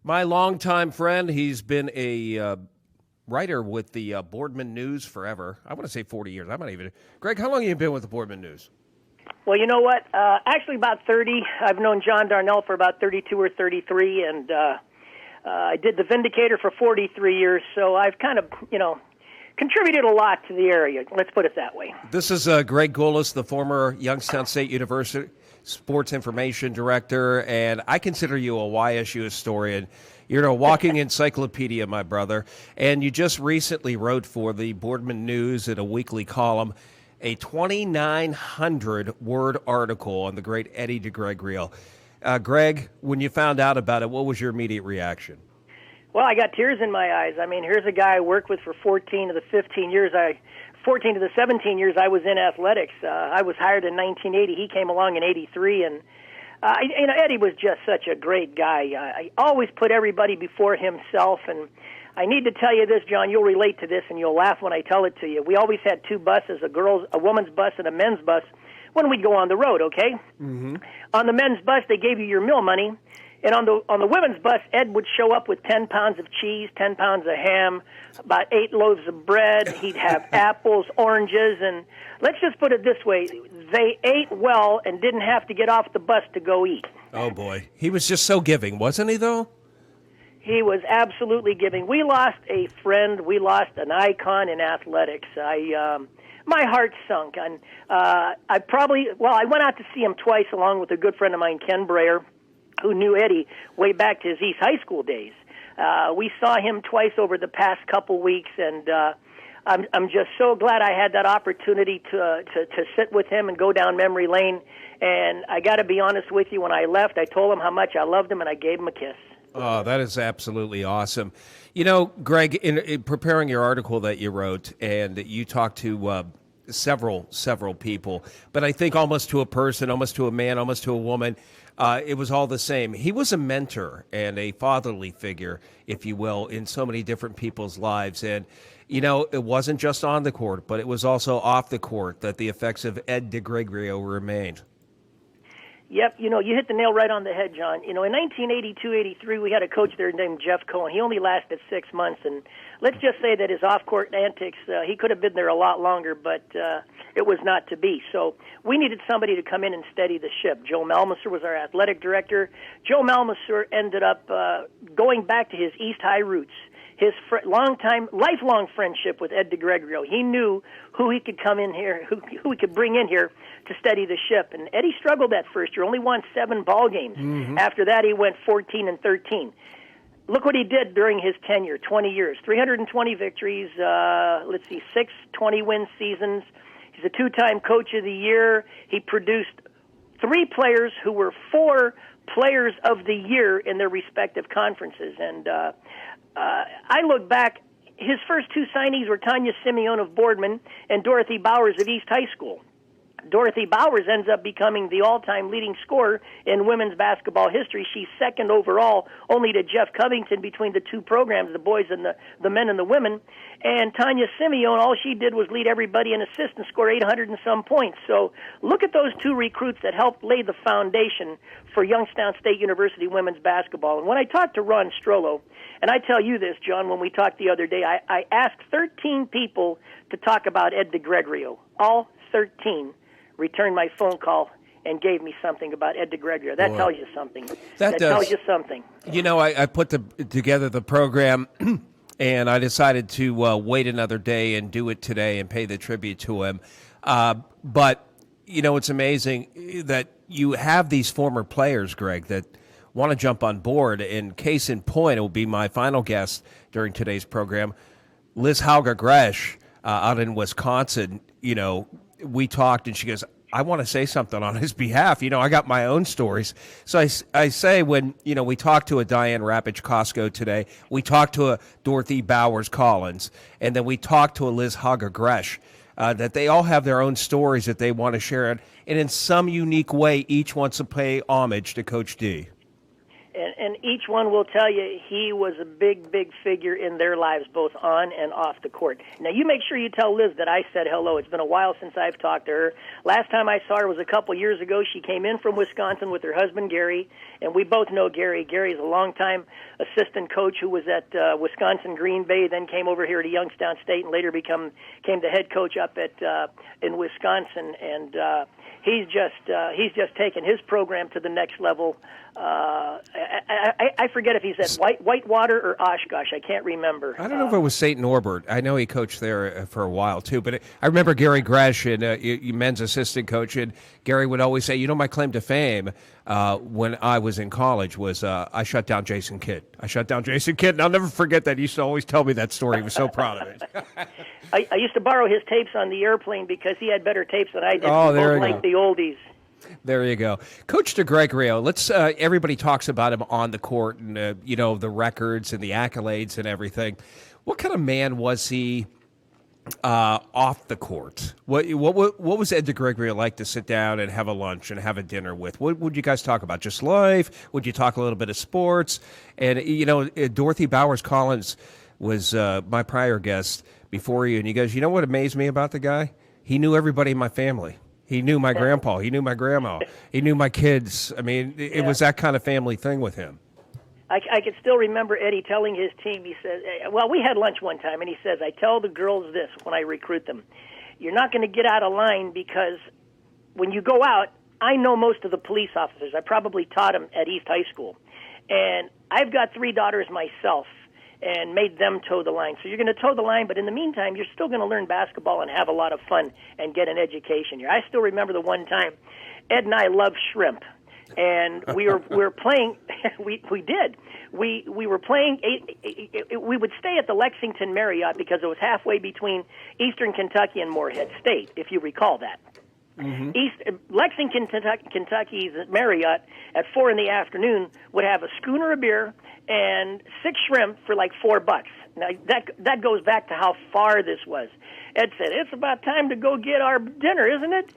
My longtime friend, he's been a writer with the Boardman News forever. I want to say 40 years. I'm not even. Greg, how long have you been with the Boardman News? Well, you know what? Actually, about 30. I've known John Darnell for about 32 or 33, and I did the Vindicator for 43 years, so I've kind of, contributed a lot to the area. Let's put it that way. This is Greg Gulas, the former Youngstown State University Sports Information Director, and I consider you a YSU historian. You're a walking encyclopedia, my brother, and you just recently wrote for the Boardman News in a weekly column a 2,900-word article on the great Eddie DeGregorio. Greg, when you found out about it, what was your immediate reaction? Well, I got tears in my eyes. I mean, here's a guy I worked with for 14 of the 17 years I was in athletics. I was hired in 1980. He came along in 83, and Eddie was just such a great guy. I always put everybody before himself, and I need to tell you this, John. You'll relate to this, and you'll laugh when I tell it to you. We always had two buses: a woman's bus and a men's bus, when we'd go on the road. Okay. Mm-hmm. On the men's bus, they gave you your meal money. And on the women's bus, Ed would show up with 10 pounds of cheese, 10 pounds of ham, about 8 loaves of bread. He'd have apples, oranges, and let's just put it this way. They ate well and didn't have to get off the bus to go eat. Oh, boy. He was just so giving, wasn't he, though? He was absolutely giving. We lost a friend. We lost an icon in athletics. My heart sunk. And I went out to see him twice along with a good friend of mine, Ken Breyer, who knew Eddie way back to his East High School days. We saw him twice over the past couple weeks, and I'm just so glad I had that opportunity to sit with him and go down memory lane. And I got to be honest with you, when I left, I told him how much I loved him, and I gave him a kiss. Oh, that is absolutely awesome. You know, Greg, in preparing your article that you wrote, and you talked to several people, but I think almost to a person, almost to a man, almost to a woman, it was all the same. He was a mentor and a fatherly figure, if you will, in so many different people's lives. And, it wasn't just on the court, but it was also off the court that the effects of Ed DeGregorio remained. Yep, you hit the nail right on the head, John. In 1982-83, we had a coach there named Jeff Cohen. He only lasted 6 months, and let's just say that his off-court antics, he could have been there a lot longer, but it was not to be. So we needed somebody to come in and steady the ship. Joe Malmaser was our athletic director. Joe Malmaser ended up going back to his East High roots, his lifelong friendship with Ed DeGregorio. He knew who he could come in here, who he could bring in here to steady the ship. And Eddie struggled that first year, only won 7 ball games. Mm-hmm. After that, he went 14-13. Look what he did during his tenure, 20 years, 320 victories, 6 20-win seasons. He's a 2-time Coach of the Year. He produced 3 players who were 4 Players of the Year in their respective conferences. And I look back, his first 2 signees were Tanya Simeone of Boardman and Dorothy Bowers of East High School. Dorothy Bowers ends up becoming the all-time leading scorer in women's basketball history. She's second overall, only to Jeff Covington between the 2 programs, the boys and the men and the women. And Tanya Simeone, all she did was lead everybody in assists and score 800 and some points. So look at those 2 recruits that helped lay the foundation for Youngstown State University women's basketball. And when I talked to Ron Strollo, and I tell you this, John, when we talked the other day, I asked 13 people to talk about Ed DeGregorio. All 13 returned my phone call and gave me something about Ed DeGregorio. That tells you something. That tells you something. I put together the program, and I decided to wait another day and do it today and pay the tribute to him. But, it's amazing that you have these former players, Greg, that want to jump on board. And case in point, it will be my final guest during today's program, Liz Hauger-Gresh out in Wisconsin. We talked, and she goes, I want to say something on his behalf. I got my own stories. So I say when, we talked to a Diane Rapich-Costco today, we talked to a Dorothy Bowers-Collins, and then we talked to a Liz Hauger-Gresh, that they all have their own stories that they want to share. And in some unique way, each wants to pay homage to Coach D. And each one will tell you he was a big, big figure in their lives, both on and off the court. Now, you make sure you tell Liz that I said hello. It's been a while since I've talked to her. Last time I saw her was a couple years ago. She came in from Wisconsin with her husband, Gary, and we both know Gary. Gary's a longtime assistant coach who was at Wisconsin Green Bay, then came over here to Youngstown State, and later came the head coach up at in Wisconsin. And he's just taken his program to the next level. I forget if he's at Whitewater or Oshkosh. I can't remember. I don't know if it was St. Norbert. I know he coached there for a while, too. But I remember Gary Gresh, men's assistant coach, and Gary would always say, my claim to fame when I was in college was I shut down Jason Kidd. I shut down Jason Kidd, and I'll never forget that. He used to always tell me that story. He was so proud of it. I used to borrow his tapes on the airplane because he had better tapes than I did. Oh, there you like go. The oldies. There you go. Coach DeGregorio, let's everybody talks about him on the court and the records and the accolades and everything. What kind of man was he off the court? What was Ed DeGregorio like to sit down and have a lunch and have a dinner with? What would you guys talk about? Just life? Would you talk a little bit of sports? And Dorothy Bowers Collins was my prior guest before you, and he goes, what amazed me about the guy? He knew everybody in my family. He knew my grandpa. He knew my grandma. He knew my kids. I mean, it was that kind of family thing with him. I can still remember Eddie telling his team, he says, we had lunch one time, and he says, I tell the girls this when I recruit them. You're not going to get out of line because when you go out, I know most of the police officers. I probably taught them at East High School. And I've got 3 daughters myself and made them toe the line. So you're going to toe the line, but in the meantime, you're still going to learn basketball and have a lot of fun and get an education. I still remember the one time Ed and I loved shrimp, and we were playing. We did. We were playing. We would stay at the Lexington Marriott because it was halfway between Eastern Kentucky and Morehead State, if you recall that. Mm-hmm. Lexington, Kentucky's Marriott at 4 p.m. would have a schooner of beer and 6 shrimp for like $4. Now that goes back to how far this was. Ed said, "It's about time to go get our dinner, isn't it?"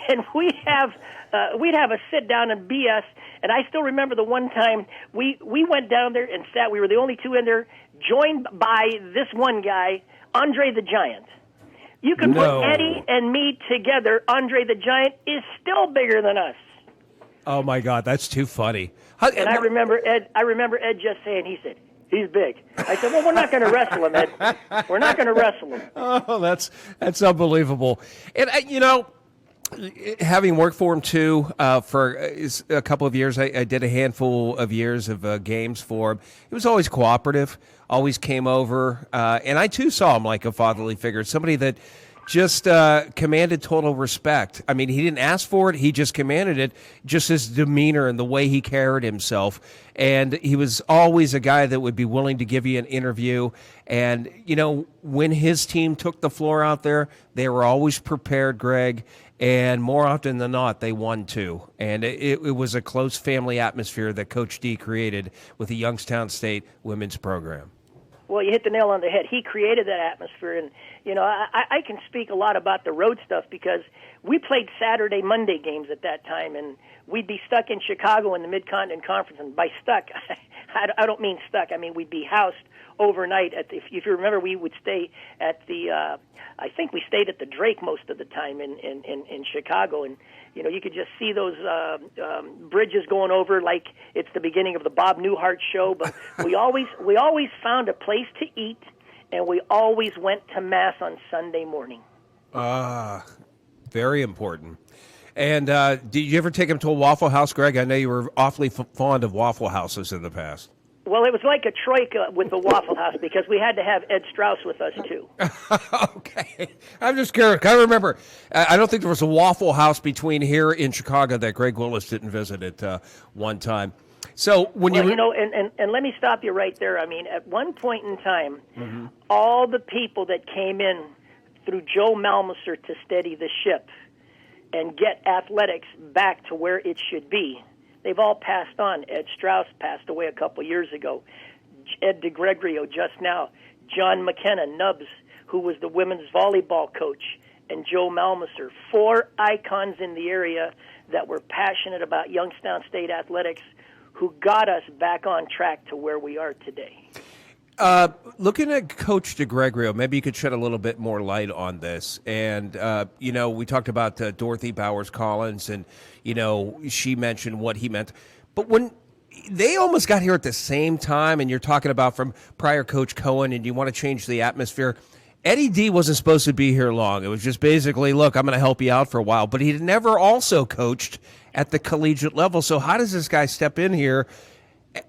And we'd have a sit down and BS. And I still remember the one time we went down there and sat. We were the only 2 in there, joined by this one guy, Andre the Giant. You can put Eddie and me together. Andre the Giant is still bigger than us. Oh my God, that's too funny. And I remember Ed just saying, he said, he's big. I said, well, we're not going to wrestle him, Ed. We're not going to wrestle him. Oh, that's unbelievable. And having worked for him too for a couple of years, I did a handful of years of games for him. He was always cooperative, always came over, and I too saw him like a fatherly figure, somebody that just commanded total respect. I mean, he didn't ask for it; he just commanded it. Just his demeanor and the way he carried himself, and he was always a guy that would be willing to give you an interview. And when his team took the floor out there, they were always prepared, Greg. And more often than not, they won too. And it was a close family atmosphere that Coach D created with the Youngstown State women's program. Well, you hit the nail on the head. He created that atmosphere. And, I can speak a lot about the road stuff because we played Saturday, Monday games at that time, and we'd be stuck in Chicago in the Mid-Continent Conference. And by stuck, I don't mean stuck. I mean, we'd be housed overnight. If you remember, we would stay at the I think we stayed at the Drake most of the time in Chicago, and you could just see those bridges going over like it's the beginning of the Bob Newhart show. But we always found a place to eat, and we always went to mass on Sunday morning. Very important. And did you ever take him to a Waffle House, Greg? I know you were awfully fond of Waffle Houses in the past. Well, it was like a troika with the Waffle House because we had to have Ed Strauss with us, too. Okay. I'm just curious. I remember, I don't think there was a Waffle House between here in Chicago that Greg Gulas didn't visit at one time. So when and let me stop you right there. I mean, at one point in time, all the people that came in through Joe Malmaser to steady the ship and get athletics back to where it should be, they've all passed on. Ed Strauss passed away a couple years ago. Ed DeGregorio just now. John McKenna, Nubs, who was the women's volleyball coach, and Joe Malmaser. 4 icons in the area that were passionate about Youngstown State athletics who got us back on track to where we are today. Looking at Coach DeGregorio, maybe you could shed a little bit more light on this. And, we talked about Dorothy Bowers-Collins, and, she mentioned what he meant. But when they almost got here at the same time, and you're talking about from prior Coach Cohen, and you want to change the atmosphere, Eddie D wasn't supposed to be here long. It was just basically, look, I'm going to help you out for a while. But he never also coached at the collegiate level. So how does this guy step in here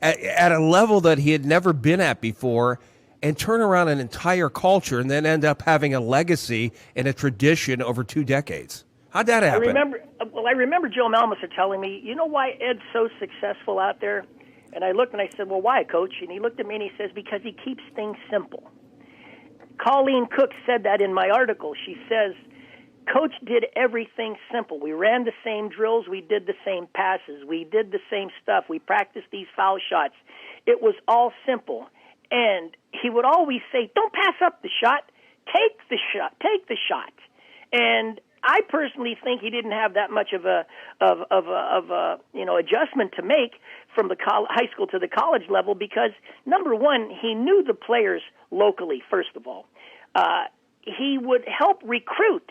at a level that he had never been at before and turn around an entire culture and then end up having a legacy and a tradition over 2 decades? How'd that happen? I remember Joe Malmaser telling me, you know why Ed's so successful out there? And I looked and I said, well, why, Coach? And he looked at me and he says, because he keeps things simple. Colleen Cook said that in my article. She says, Coach did everything simple. We ran the same drills. We did the same passes. We did the same stuff. We practiced these foul shots. It was all simple. And he would always say, don't pass up the shot. Take the shot. Take the shot. And I personally think he didn't have that much of a adjustment to make from the high school to the college level because, number one, he knew the players locally, first of all. He would help recruit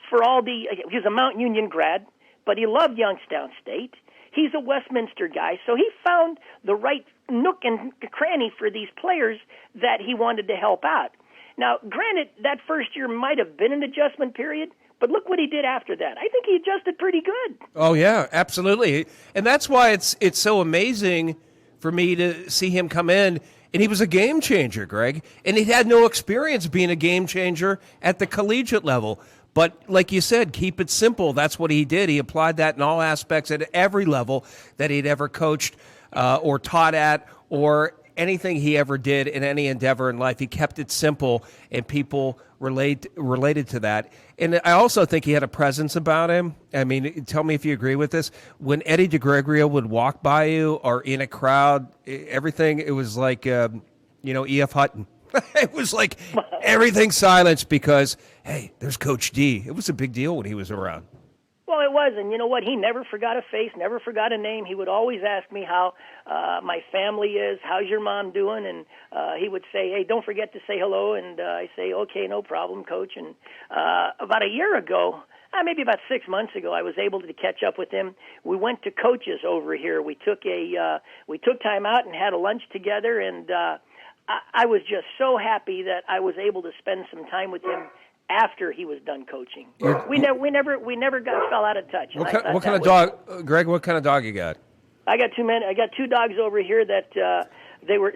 for he was a Mount Union grad, but he loved Youngstown State. He's a Westminster guy, so he found the right nook and cranny for these players that he wanted to help out. Now, granted, that first year might have been an adjustment period, but look what he did after that. I think he adjusted pretty good. Oh, yeah, absolutely. And that's why it's so amazing for me to see him come in. And he was a game changer, Greg. And he had no experience being a game changer at the collegiate level. But like you said, keep it simple. That's what he did. He applied that in all aspects at every level that he'd ever coached or taught at or anything he ever did in any endeavor in life. He kept it simple, and people related to that. And I also think he had a presence about him. I mean, tell me if you agree with this. When Eddie DeGregorio would walk by you or in a crowd, everything, it was like, E.F. Hutton. It was like everything silenced because, hey, there's Coach D. It was a big deal when he was around. Well, it was, and you know what? He never forgot a face, never forgot a name. He would always ask me how my family is, how's your mom doing, and he would say, hey, don't forget to say hello, and I say, okay, no problem, Coach. And about a year ago, maybe about 6 months ago, I was able to catch up with him. We went to Coach's over here. We took time out and had a lunch together, and I was just so happy that I was able to spend some time with him after he was done coaching. We never fell out of touch. What kind of dog, Greg? What kind of dog you got? I got 2 men. I got 2 dogs over here that they were.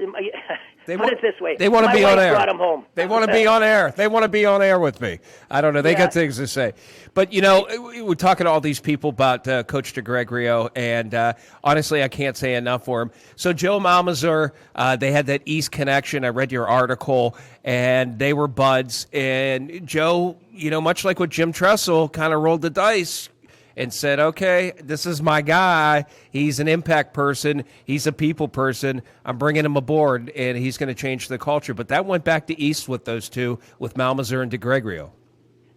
Put it this way. They want to be on air. Brought them home. They want to be on air. They want to be on air with me. I don't know. They got things to say. But, we're talking to all these people about Coach DeGregorio, and honestly, I can't say enough for him. So Joe Malmaser, they had that East connection. I read your article, and they were buds. And Joe, much like what Jim Tressel kind of rolled the dice and said, okay, this is my guy. He's an impact person. He's a people person. I'm bringing him aboard, and he's going to change the culture. But that went back to East with those two, with Malmaser and DeGregorio.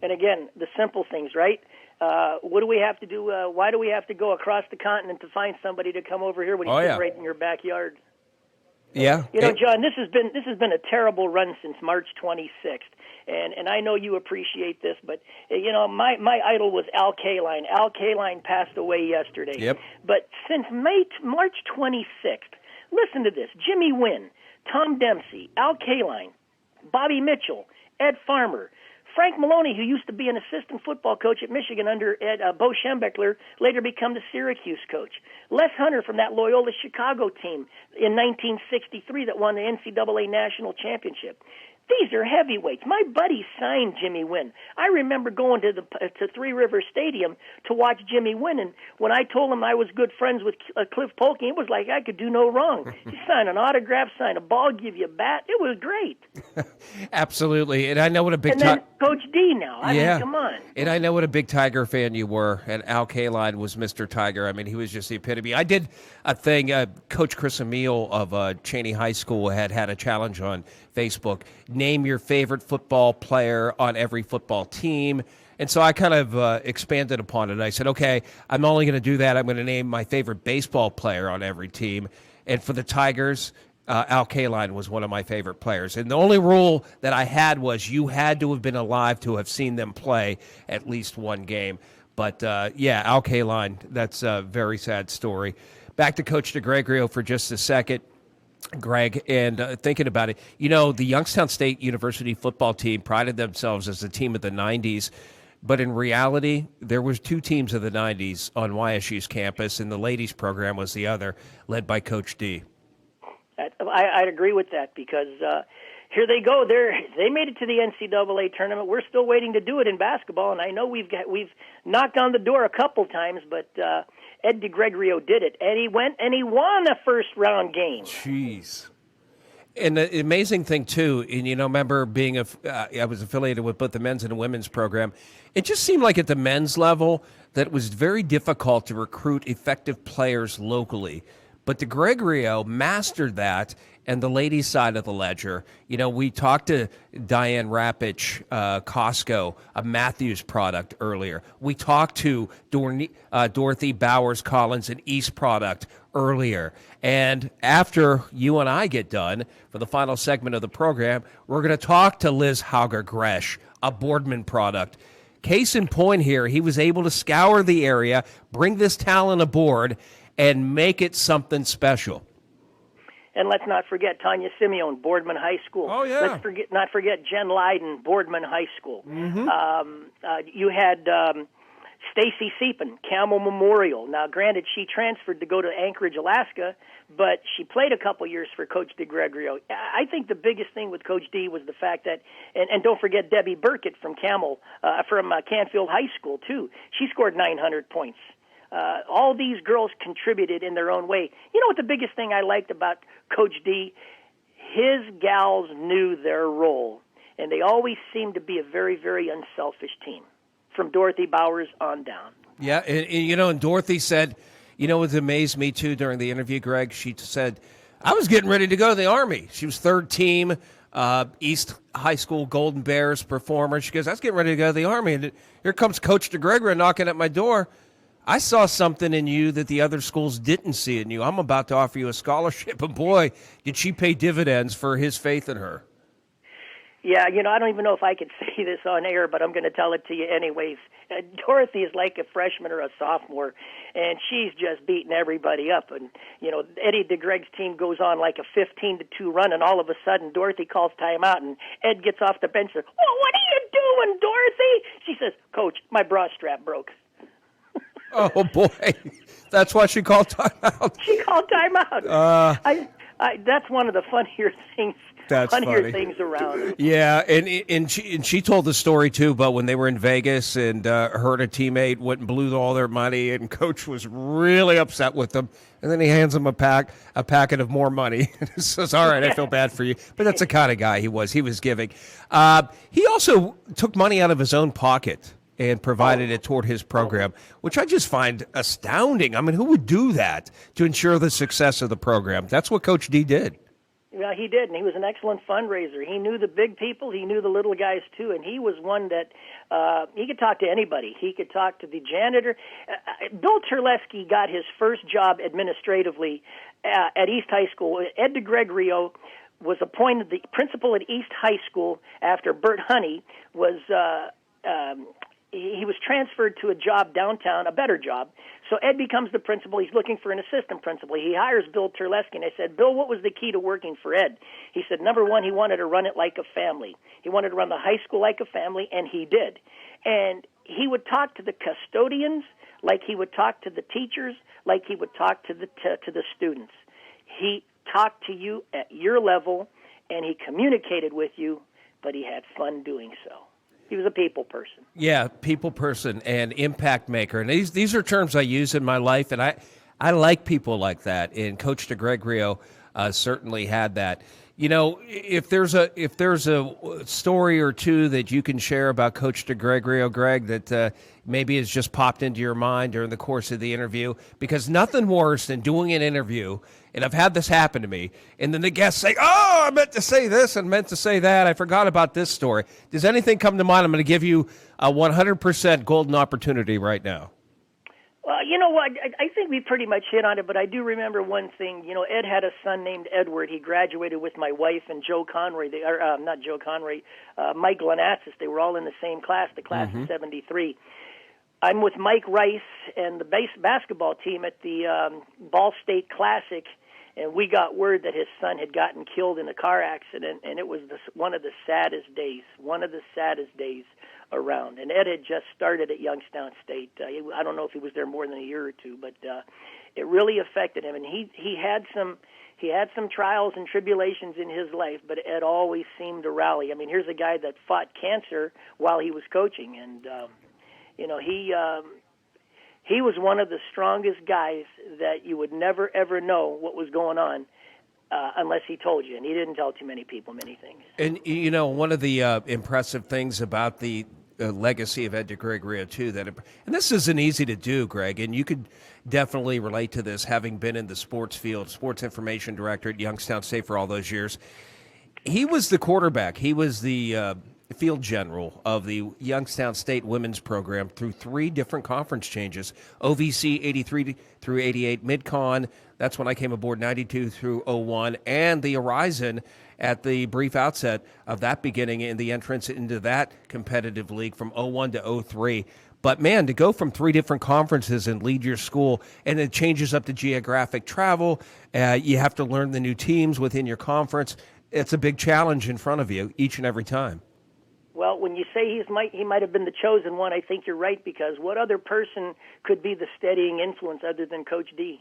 And again, the simple things, right? What do we have to do? Why do we have to go across the continent to find somebody to come over here when he's right in your backyard? Yeah. John, this has been a terrible run since March 26th. And I know you appreciate this, but, my idol was Al Kaline. Al Kaline passed away yesterday. Yep. But since March 26th, listen to this. Jimmy Wynn, Tom Dempsey, Al Kaline, Bobby Mitchell, Ed Farmer, Frank Maloney, who used to be an assistant football coach at Michigan under Bo Schembechler, later became the Syracuse coach. Les Hunter from that Loyola Chicago team in 1963 that won the NCAA national championship. These are heavyweights. My buddy signed Jimmy Wynn. I remember going to Three River Stadium to watch Jimmy Wynn, and when I told him I was good friends with Cliff Polking, it was like I could do no wrong. He signed an autograph, signed a ball, give you a bat. It was great. Absolutely, and I know what a big and then Coach D now. I mean, come on. And I know what a big Tiger fan you were, and Al Kaline was Mr. Tiger. I mean, he was just the epitome. I did a thing. Coach Chris Emile of Cheney High School had a challenge on Facebook. Name your favorite football player on every football team. And so I kind of expanded upon it. I said, okay, I'm only going to do that. I'm going to name my favorite baseball player on every team. And for the Tigers, Al Kaline was one of my favorite players. And the only rule that I had was you had to have been alive to have seen them play at least one game. But, yeah, Al Kaline, that's a very sad story. Back to Coach DeGregorio for just a second. Greg, and thinking about it, the Youngstown State University football team prided themselves as a team of the 90s, but in reality, there was two teams of the 90s on YSU's campus, and the ladies program was the other, led by Coach D. I'd agree with that because here they go. They made it to the NCAA tournament. We're still waiting to do it in basketball, and I know we've knocked on the door a couple times, but Ed DeGregorio did it, and he went and he won a first-round game. Jeez. And the amazing thing, too, and remember being I was affiliated with both the men's and the women's program. It just seemed like at the men's level that it was very difficult to recruit effective players locally. But DeGregorio mastered that, and the ladies' side of the ledger. We talked to Diane Rapich, Costco, a Matthews product earlier. We talked to Dorothy Bowers Collins, an East product earlier. And after you and I get done for the final segment of the program, we're going to talk to Liz Hauger-Gresh, a Boardman product. Case in point here, he was able to scour the area, bring this talent aboard, and make it something special. And let's not forget Tanya Simeone, Boardman High School. Oh, yeah. Let's not forget Jen Leiden, Boardman High School. Mm-hmm. You had Stacy Seepin, Camel Memorial. Now, granted, she transferred to go to Anchorage, Alaska, but she played a couple years for Coach DeGregorio. I think the biggest thing with Coach D was the fact that, and don't forget Debbie Burkett from Canfield High School, too. She scored 900 points. All these girls contributed in their own way. You know what the biggest thing I liked about Coach D? His gals knew their role, and they always seemed to be a very, very unselfish team, from Dorothy Bowers on down. Yeah, and Dorothy said, what amazed me, too, during the interview, Greg, she said, I was getting ready to go to the Army. She was third team, East High School Golden Bears performer. She goes, I was getting ready to go to the Army, and here comes Coach DeGregorio knocking at my door. I saw something in you that the other schools didn't see in you. I'm about to offer you a scholarship. And boy, did she pay dividends for his faith in her. Yeah, I don't even know if I could say this on air, but I'm going to tell it to you anyways. Dorothy is like a freshman or a sophomore, and she's just beating everybody up. And, Eddie DeGreg's team goes on like a 15-2 run, and all of a sudden Dorothy calls timeout, and Ed gets off the bench and says, "Well, what are you doing, Dorothy?" She says, "Coach, my bra strap broke." Oh, boy. That's why she called timeout. She called timeout. That's one of the funnier things. Funny things around. Yeah, and she told the story, too, but when they were in Vegas and her and a teammate went and blew all their money, and Coach was really upset with them. And then he hands them a packet of more money. And says, all right, I feel bad for you. But that's the kind of guy he was. He was giving. He also took money out of his own pocket and provided it toward his program, which I just find astounding. I mean, who would do that to ensure the success of the program? That's what Coach D did. Yeah, he did, and he was an excellent fundraiser. He knew the big people. He knew the little guys, too, and he was one that he could talk to anybody. He could talk to the janitor. Bill Terlesky got his first job administratively at East High School. Ed DeGregorio was appointed the principal at East High School after Bert Honey was he was transferred to a job downtown, a better job. So Ed becomes the principal. He's looking for an assistant principal. He hires Bill Terlesky, and I said, Bill, what was the key to working for Ed? He said, number one, he wanted to run it like a family. He wanted to run the high school like a family, and he did. And he would talk to the custodians like he would talk to the teachers, like he would talk to the students. He talked to you at your level, and he communicated with you, but he had fun doing so. He was a people person. Yeah, people person and impact maker. And these are terms I use in my life, and I like people like that. And Coach DeGregorio certainly had that. If there's a story or two that you can share about Coach DeGregorio, Greg, that maybe has just popped into your mind during the course of the interview, because nothing worse than doing an interview And I've had this happen to me. And then the guests say, oh, I meant to say this and meant to say that. I forgot about this story. Does anything come to mind? I'm going to give you a 100% golden opportunity right now. Well, you know what? I think we pretty much hit on it, but I do remember one thing. You know, Ed had a son named Edward. He graduated with my wife and Joe Conroy. Not Joe Conroy, Mike Glenassis. They were all in the same class, the class of 73. I'm with Mike Rice and the basketball team at the Ball State Classic, and we got word that his son had gotten killed in a car accident, and it was one of the saddest days around. And Ed had just started at Youngstown State. I don't know if he was there more than a year or two, but it really affected him. And he had some trials and tribulations in his life, but Ed always seemed to rally. I mean, here's a guy that fought cancer while he was coaching, and he was one of the strongest guys that you would never ever know what was going on. Unless he told you, and he didn't tell too many people many things. And, you know, one of the impressive things about the legacy of Ed DeGregorio, too, and this isn't easy to do, Greg, and you could definitely relate to this, having been in the sports field, sports information director at Youngstown State for all those years. He was the quarterback. He was the field general of the Youngstown State women's program through 3 different conference changes, OVC 83 through 88, Mid-Con, that's when I came aboard, 92 through 01, and the Horizon at the brief outset of that beginning in the entrance into that competitive league from 01 to 03. But, man, to go from 3 different conferences and lead your school, and it changes up to geographic travel, you have to learn the new teams within your conference. It's a big challenge in front of you each and every time. Well, when you say he might have been the chosen one, I think you're right, because what other person could be the steadying influence other than Coach D?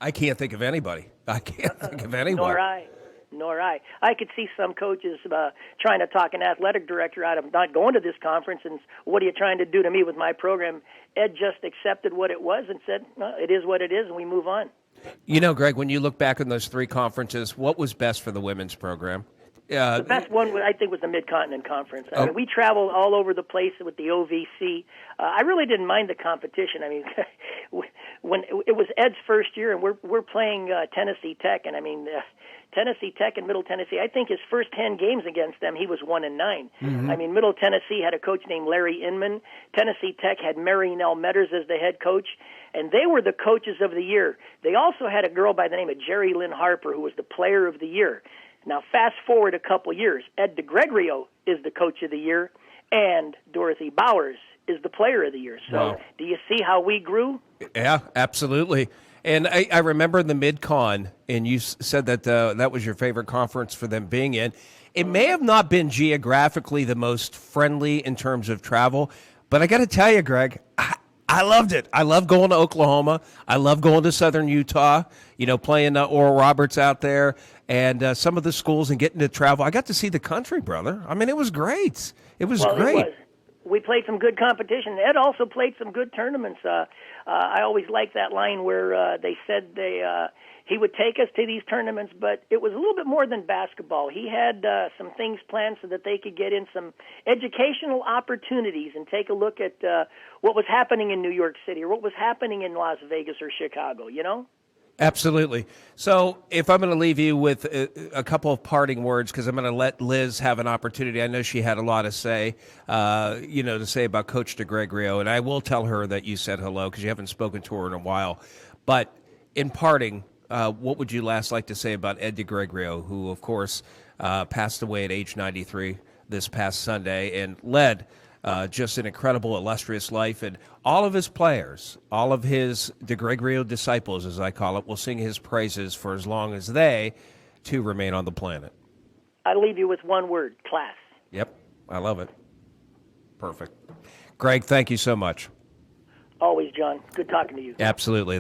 I can't think of anybody. I can't think of anyone. Nor I. I could see some coaches trying to talk an athletic director out of not going to this conference, and what are you trying to do to me with my program? Ed just accepted what it was and said, no, it is what it is, and we move on. You know, Greg, when you look back on those 3 conferences, what was best for the women's program? The best one, I think, was the Mid-Continent Conference. I mean, we traveled all over the place with the OVC. I really didn't mind the competition. I mean, when it was Ed's first year, and we're playing Tennessee Tech, and I mean, Tennessee Tech and Middle Tennessee, I think his first 10 games against them, he was 1-9. Mm-hmm. I mean, Middle Tennessee had a coach named Larry Inman. Tennessee Tech had Mary Nell Metters as the head coach, and they were the coaches of the year. They also had a girl by the name of Jerry Lynn Harper, who was the player of the year. Now, fast forward a couple years, Ed DeGregorio is the coach of the year, and Dorothy Bowers is the player of the year. So, wow. Do you see how we grew? Yeah, absolutely. And I remember the Mid-Con, and you said that that was your favorite conference for them being in. It may have not been geographically the most friendly in terms of travel, but I got to tell you, Greg, I loved it. I love going to Oklahoma. I love going to Southern Utah, you know, playing Oral Roberts out there and some of the schools and getting to travel. I got to see the country, brother. I mean, it was great. It was great. It was. We played some good competition. Ed also played some good tournaments. I always liked that line where they said he would take us to these tournaments, but it was a little bit more than basketball. He had some things planned so that they could get in some educational opportunities and take a look at what was happening in New York City or what was happening in Las Vegas or Chicago, you know? Absolutely. So if I'm going to leave you with a couple of parting words, because I'm going to let Liz have an opportunity. I know she had a lot to say, to say about Coach DeGregorio, and I will tell her that you said hello because you haven't spoken to her in a while. But in parting, what would you last like to say about Ed DeGregorio, who, of course, passed away at age 93 this past Sunday and led just an incredible, illustrious life, and all of his players, all of his DeGregorio disciples, as I call it, will sing his praises for as long as they, too, remain on the planet. I'll leave you with one word, class. Yep, I love it. Perfect. Greg, thank you so much. Always, John. Good talking to you. Absolutely.